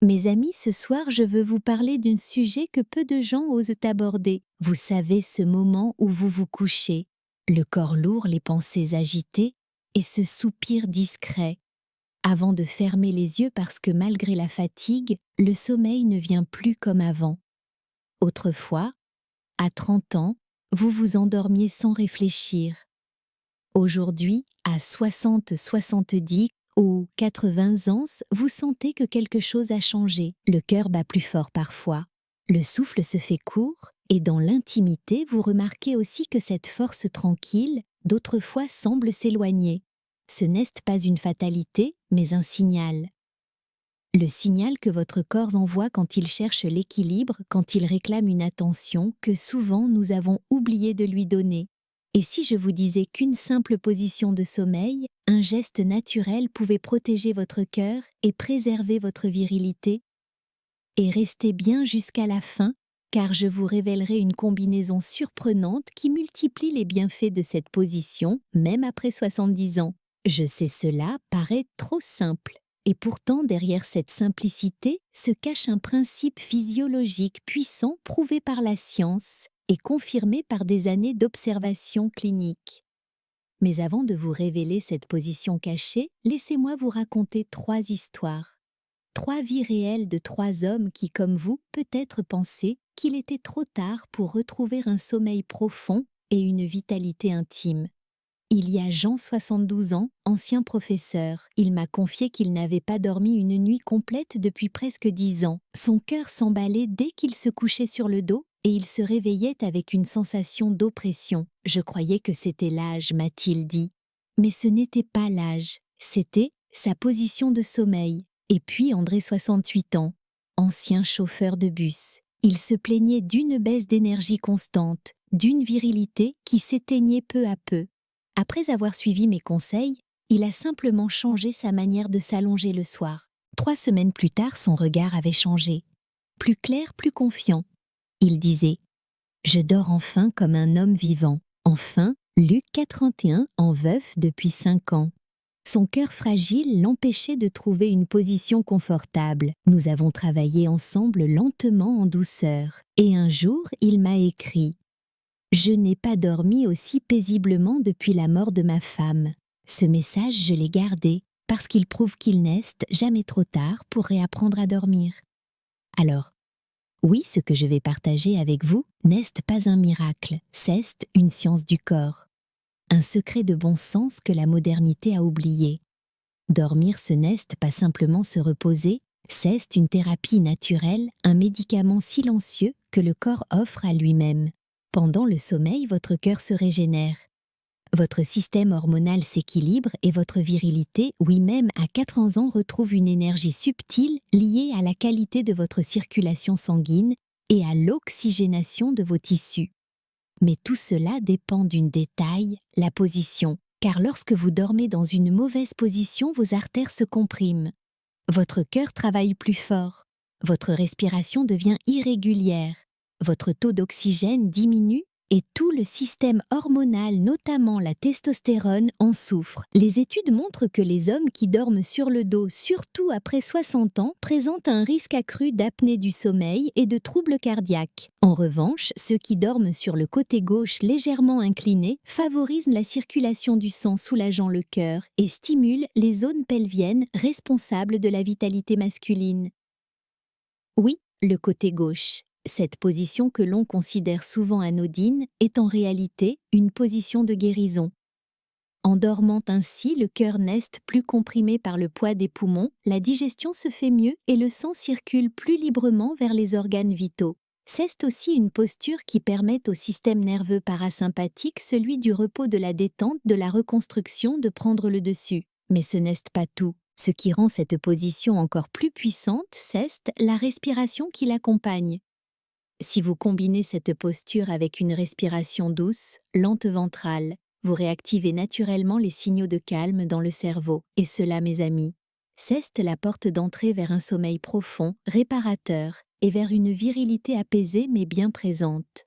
Mes amis, ce soir, je veux vous parler d'un sujet que peu de gens osent aborder. Vous savez, ce moment où vous vous couchez, le corps lourd, les pensées agitées, et ce soupir discret, avant de fermer les yeux parce que malgré la fatigue, le sommeil ne vient plus comme avant. Autrefois, à 30 ans, vous vous endormiez sans réfléchir. Aujourd'hui, à 60, 70 ou 80 ans, vous sentez que quelque chose a changé. Le cœur bat plus fort parfois. Le souffle se fait court et dans l'intimité, vous remarquez aussi que cette force tranquille, d'autrefois, semble s'éloigner. Ce n'est pas une fatalité, mais un signal. Le signal que votre corps envoie quand il cherche l'équilibre, quand il réclame une attention que souvent nous avons oublié de lui donner. Et si je vous disais qu'une simple position de sommeil, un geste naturel pouvait protéger votre cœur et préserver votre virilité? Et restez bien jusqu'à la fin, car je vous révélerai une combinaison surprenante qui multiplie les bienfaits de cette position, même après 70 ans. Je sais, cela paraît trop simple. Et pourtant, derrière cette simplicité se cache un principe physiologique puissant prouvé par la science et confirmé par des années d'observation clinique. Mais avant de vous révéler cette position cachée, laissez-moi vous raconter 3 histoires. 3 vies réelles de 3 hommes qui, comme vous, peut-être pensaient qu'il était trop tard pour retrouver un sommeil profond et une vitalité intime. Il y a Jean, 72 ans, ancien professeur. Il m'a confié qu'il n'avait pas dormi une nuit complète depuis presque 10 ans. Son cœur s'emballait dès qu'il se couchait sur le dos et il se réveillait avec une sensation d'oppression. Je croyais que c'était l'âge, m'a-t-il dit. Mais ce n'était pas l'âge, c'était sa position de sommeil. Et puis André, 68 ans, ancien chauffeur de bus. Il se plaignait d'une baisse d'énergie constante, d'une virilité qui s'éteignait peu à peu. Après avoir suivi mes conseils, il a simplement changé sa manière de s'allonger le soir. 3 semaines plus tard, son regard avait changé. Plus clair, plus confiant. Il disait « Je dors enfin comme un homme vivant. » Enfin, Luc 4:31, en veuf depuis 5 ans. Son cœur fragile l'empêchait de trouver une position confortable. Nous avons travaillé ensemble lentement en douceur. Et un jour, il m'a écrit « Je n'ai pas dormi aussi paisiblement depuis la mort de ma femme. » Ce message, je l'ai gardé, parce qu'il prouve qu'il n'est jamais trop tard pour réapprendre à dormir. Alors, oui, ce que je vais partager avec vous n'est pas un miracle, c'est une science du corps. Un secret de bon sens que la modernité a oublié. Dormir, ce n'est pas simplement se reposer, c'est une thérapie naturelle, un médicament silencieux que le corps offre à lui-même. Pendant le sommeil, votre cœur se régénère. Votre système hormonal s'équilibre et votre virilité, oui même à 80 ans, retrouve une énergie subtile liée à la qualité de votre circulation sanguine et à l'oxygénation de vos tissus. Mais tout cela dépend d'une détail, la position, car lorsque vous dormez dans une mauvaise position, vos artères se compriment. Votre cœur travaille plus fort, votre respiration devient irrégulière, votre taux d'oxygène diminue et tout le système hormonal, notamment la testostérone, en souffre. Les études montrent que les hommes qui dorment sur le dos, surtout après 60 ans, présentent un risque accru d'apnée du sommeil et de troubles cardiaques. En revanche, ceux qui dorment sur le côté gauche légèrement incliné favorisent la circulation du sang soulageant le cœur et stimulent les zones pelviennes responsables de la vitalité masculine. Oui, le côté gauche. Cette position que l'on considère souvent anodine est en réalité une position de guérison. En dormant ainsi, le cœur n'est plus comprimé par le poids des poumons, la digestion se fait mieux et le sang circule plus librement vers les organes vitaux. C'est aussi une posture qui permet au système nerveux parasympathique, celui du repos, de la détente, de la reconstruction, de prendre le dessus. Mais ce n'est pas tout. Ce qui rend cette position encore plus puissante, c'est la respiration qui l'accompagne. Si vous combinez cette posture avec une respiration douce, lente ventrale, vous réactivez naturellement les signaux de calme dans le cerveau. Et cela, mes amis, c'est la porte d'entrée vers un sommeil profond, réparateur, et vers une virilité apaisée mais bien présente.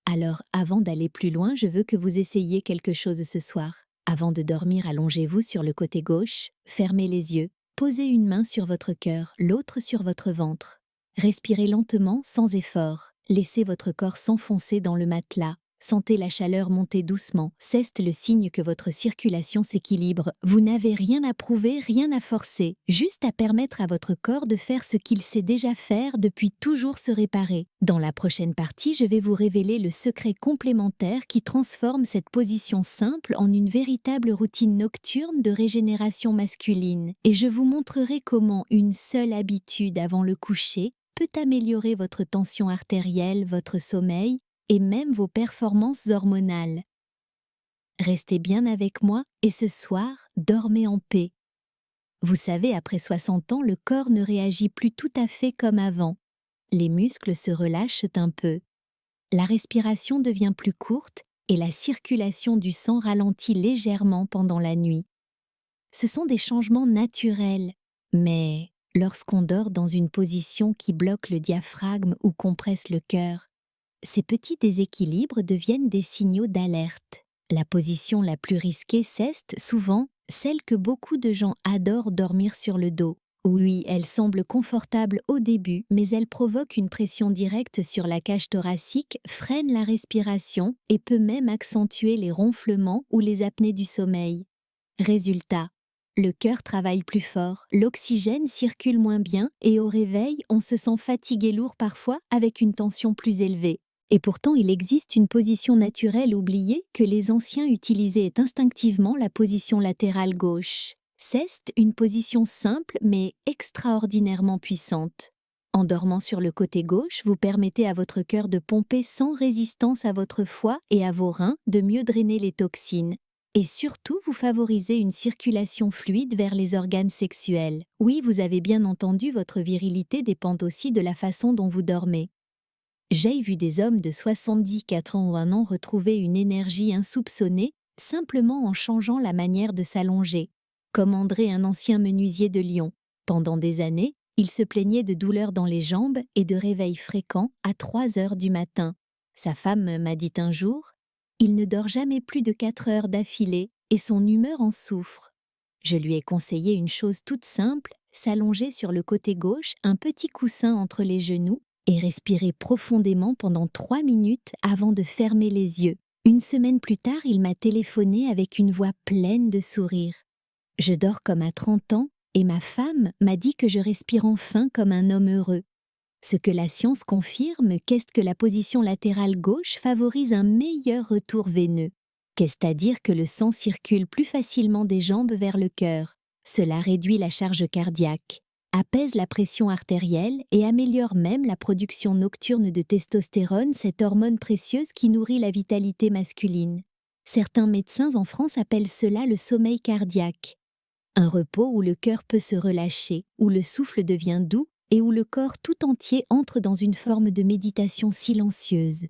Alors, avant d'aller plus loin, je veux que vous essayiez quelque chose ce soir. Avant de dormir, allongez-vous sur le côté gauche, fermez les yeux Posez une main sur votre cœur, l'autre sur votre ventre. Respirez lentement, sans effort. Laissez votre corps s'enfoncer dans le matelas. Sentez la chaleur monter doucement. C'est le signe que votre circulation s'équilibre. Vous n'avez rien à prouver, rien à forcer, juste à permettre à votre corps de faire ce qu'il sait déjà faire depuis toujours se réparer. Dans la prochaine partie, je vais vous révéler le secret complémentaire qui transforme cette position simple en une véritable routine nocturne de régénération masculine. Et je vous montrerai comment une seule habitude avant le coucher peut améliorer votre tension artérielle, votre sommeil et même vos performances hormonales. Restez bien avec moi et ce soir, dormez en paix. Vous savez, après 60 ans, le corps ne réagit plus tout à fait comme avant. Les muscles se relâchent un peu. La respiration devient plus courte et la circulation du sang ralentit légèrement pendant la nuit. Ce sont des changements naturels, mais lorsqu'on dort dans une position qui bloque le diaphragme ou compresse le cœur, ces petits déséquilibres deviennent des signaux d'alerte. La position la plus risquée, c'est souvent celle que beaucoup de gens adorent dormir sur le dos. Oui, elle semble confortable au début, mais elle provoque une pression directe sur la cage thoracique, freine la respiration et peut même accentuer les ronflements ou les apnées du sommeil. Résultat, le cœur travaille plus fort, l'oxygène circule moins bien et au réveil, on se sent fatigué lourd parfois avec une tension plus élevée. Et pourtant, il existe une position naturelle oubliée que les anciens utilisaient instinctivement, la position latérale gauche. C'est une position simple mais extraordinairement puissante. En dormant sur le côté gauche, vous permettez à votre cœur de pomper sans résistance à votre foie et à vos reins, de mieux drainer les toxines. Et surtout, vous favorisez une circulation fluide vers les organes sexuels. Oui, vous avez bien entendu, votre virilité dépend aussi de la façon dont vous dormez. J'ai vu des hommes de 74 ans ou un an retrouver une énergie insoupçonnée simplement en changeant la manière de s'allonger, comme André, un ancien menuisier de Lyon. Pendant des années, il se plaignait de douleurs dans les jambes et de réveils fréquents à 3 heures du matin. Sa femme m'a dit un jour, « Il ne dort jamais plus de 4 heures d'affilée et son humeur en souffre. » Je lui ai conseillé une chose toute simple, s'allonger sur le côté gauche, un petit coussin entre les genoux, et respirer profondément pendant 3 minutes avant de fermer les yeux. Une semaine plus tard, il m'a téléphoné avec une voix pleine de sourire. Je dors comme à 30 ans et ma femme m'a dit que je respire enfin comme un homme heureux. Ce que la science confirme, qu'est-ce que la position latérale gauche favorise un meilleur retour veineux. Qu'est-ce-à-dire que le sang circule plus facilement des jambes vers le cœur. Cela réduit la charge cardiaque, apaise la pression artérielle et améliore même la production nocturne de testostérone, cette hormone précieuse qui nourrit la vitalité masculine. Certains médecins en France appellent cela le sommeil cardiaque. Un repos où le cœur peut se relâcher, où le souffle devient doux et où le corps tout entier entre dans une forme de méditation silencieuse.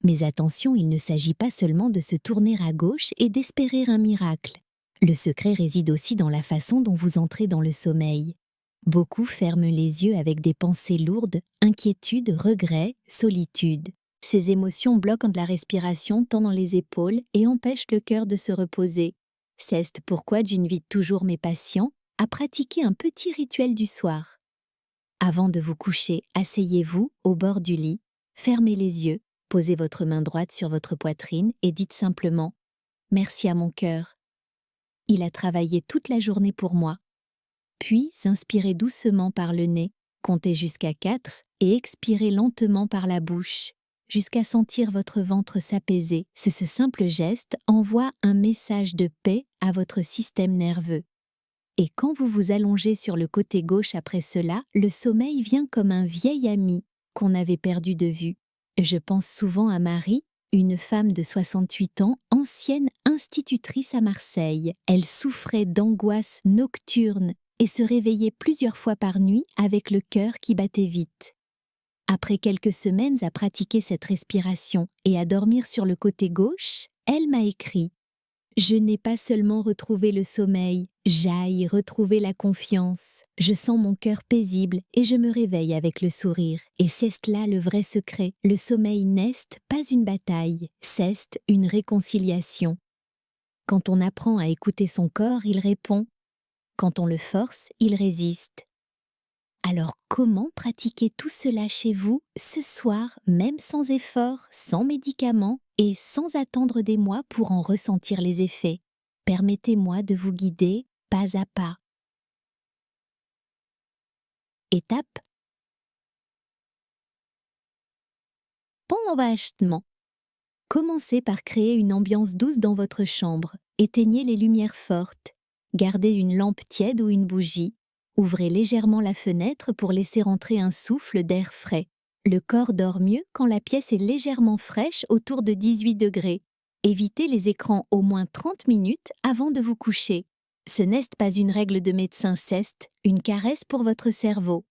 Mais attention, il ne s'agit pas seulement de se tourner à gauche et d'espérer un miracle. Le secret réside aussi dans la façon dont vous entrez dans le sommeil. Beaucoup ferment les yeux avec des pensées lourdes, inquiétude, regret, solitude. Ces émotions bloquent la respiration tant dans les épaules et empêchent le cœur de se reposer. C'est pourquoi j'invite toujours mes patients à pratiquer un petit rituel du soir. Avant de vous coucher, asseyez-vous au bord du lit, fermez les yeux, posez votre main droite sur votre poitrine et dites simplement « Merci à mon cœur. Il a travaillé toute la journée pour moi. » Puis, inspirez doucement par le nez, comptez jusqu'à 4 et expirez lentement par la bouche, jusqu'à sentir votre ventre s'apaiser. Ce simple geste envoie un message de paix à votre système nerveux. Et quand vous vous allongez sur le côté gauche après cela, le sommeil vient comme un vieil ami qu'on avait perdu de vue. Je pense souvent à Marie, une femme de 68 ans, ancienne institutrice à Marseille. Elle souffrait d'angoisse nocturne et se réveillait plusieurs fois par nuit avec le cœur qui battait vite. Après quelques semaines à pratiquer cette respiration et à dormir sur le côté gauche, elle m'a écrit « Je n'ai pas seulement retrouvé le sommeil, j'ai retrouvé la confiance. Je sens mon cœur paisible et je me réveille avec le sourire. Et c'est là le vrai secret. Le sommeil n'est pas une bataille, c'est une réconciliation. » Quand on apprend à écouter son corps, il répond Quand on le force, il résiste. Alors comment pratiquer tout cela chez vous, ce soir, même sans effort, sans médicaments et sans attendre des mois pour en ressentir les effets? Permettez-moi de vous guider pas à pas. Étape pendant. Commencez par créer une ambiance douce dans votre chambre. Éteignez les lumières fortes. Gardez une lampe tiède ou une bougie. Ouvrez légèrement la fenêtre pour laisser entrer un souffle d'air frais. Le corps dort mieux quand la pièce est légèrement fraîche autour de 18 degrés. Évitez les écrans au moins 30 minutes avant de vous coucher. Ce n'est pas une règle de médecin, c'est une caresse pour votre cerveau.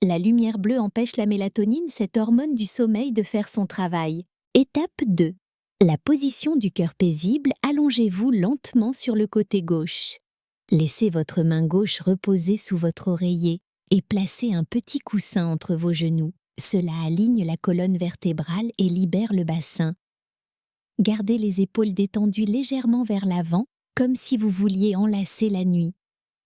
La lumière bleue empêche la mélatonine, cette hormone du sommeil, de faire son travail. Étape 2. La position du cœur paisible, allongez-vous lentement sur le côté gauche. Laissez votre main gauche reposer sous votre oreiller et placez un petit coussin entre vos genoux. Cela aligne la colonne vertébrale et libère le bassin. Gardez les épaules détendues légèrement vers l'avant, comme si vous vouliez enlacer la nuit.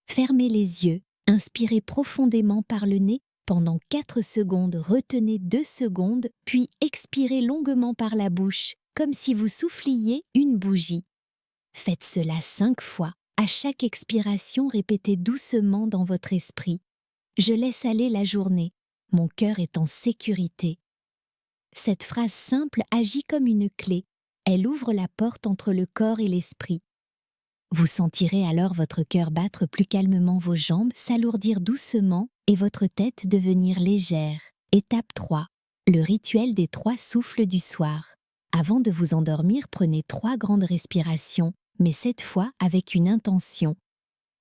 Fermez les yeux, inspirez profondément par le nez pendant 4 secondes, retenez 2 secondes, puis expirez longuement par la bouche, comme si vous souffliez une bougie. Faites cela 5 fois. À chaque expiration, répétez doucement dans votre esprit: je laisse aller la journée, mon cœur est en sécurité. Cette phrase simple agit comme une clé. Elle ouvre la porte entre le corps et l'esprit. Vous sentirez alors votre cœur battre plus calmement, vos jambes s'alourdir doucement et votre tête devenir légère. Étape 3. Le rituel des 3 souffles du soir. Avant de vous endormir, prenez 3 grandes respirations, mais cette fois avec une intention.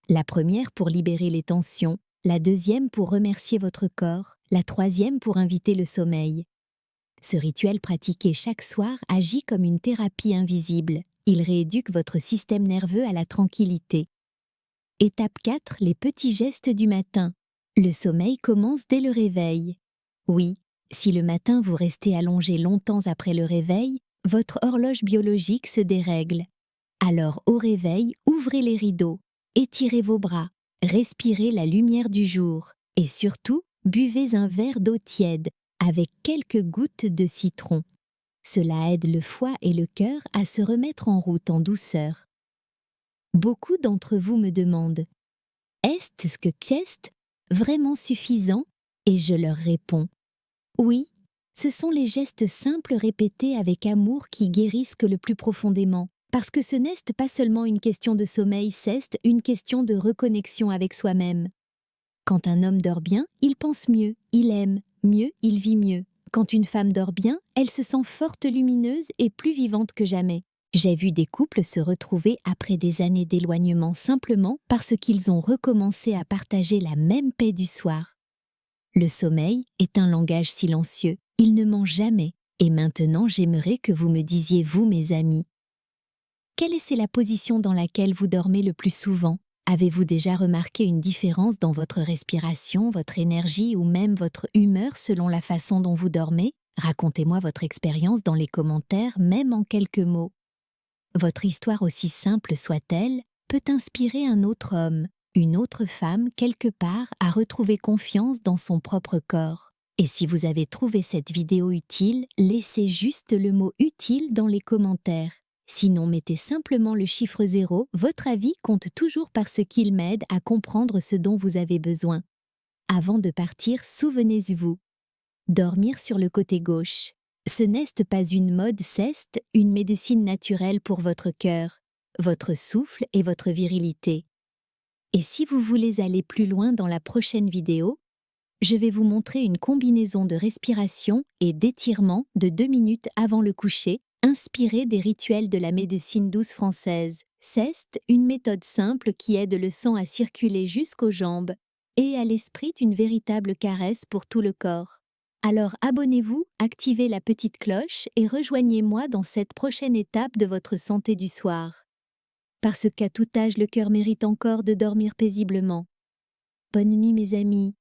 La première pour libérer les tensions, la deuxième pour remercier votre corps, la troisième pour inviter le sommeil. Ce rituel pratiqué chaque soir agit comme une thérapie invisible. Il rééduque votre système nerveux à la tranquillité. Étape 4. Les petits gestes du matin. Le sommeil commence dès le réveil. Oui, si le matin vous restez allongé longtemps après le réveil, votre horloge biologique se dérègle. Alors au réveil, ouvrez les rideaux, étirez vos bras, respirez la lumière du jour et surtout, buvez un verre d'eau tiède avec quelques gouttes de citron. Cela aide le foie et le cœur à se remettre en route en douceur. Beaucoup d'entre vous me demandent: est-ce que c'est vraiment suffisant? Et je leur réponds: oui, ce sont les gestes simples répétés avec amour qui guérissent le plus profondément. Parce que ce n'est pas seulement une question de sommeil, c'est une question de reconnexion avec soi-même. Quand un homme dort bien, il pense mieux, il aime mieux, il vit mieux. Quand une femme dort bien, elle se sent forte, lumineuse et plus vivante que jamais. J'ai vu des couples se retrouver après des années d'éloignement simplement parce qu'ils ont recommencé à partager la même paix du soir. Le sommeil est un langage silencieux, il ne ment jamais. Et maintenant, j'aimerais que vous me disiez, vous mes amis, quelle est la position dans laquelle vous dormez le plus souvent? Avez-vous déjà remarqué une différence dans votre respiration, votre énergie ou même votre humeur selon la façon dont vous dormez? Racontez-moi votre expérience dans les commentaires, même en quelques mots. Votre histoire, aussi simple soit-elle, peut inspirer un autre homme, une autre femme quelque part à retrouver confiance dans son propre corps. Et si vous avez trouvé cette vidéo utile, laissez juste le mot utile dans les commentaires. Sinon, mettez simplement le chiffre 0, votre avis compte toujours parce qu'il m'aide à comprendre ce dont vous avez besoin. Avant de partir, souvenez-vous: dormir sur le côté gauche. Ce n'est pas une mode, c'est une médecine naturelle pour votre cœur, votre souffle et votre virilité. Et si vous voulez aller plus loin dans la prochaine vidéo, je vais vous montrer une combinaison de respiration et d'étirement de 2 minutes avant le coucher, inspirée des rituels de la médecine douce française. C'est une méthode simple qui aide le sang à circuler jusqu'aux jambes et à l'esprit une véritable caresse pour tout le corps. Alors abonnez-vous, activez la petite cloche et rejoignez-moi dans cette prochaine étape de votre santé du soir. Parce qu'à tout âge, le cœur mérite encore de dormir paisiblement. Bonne nuit mes amis.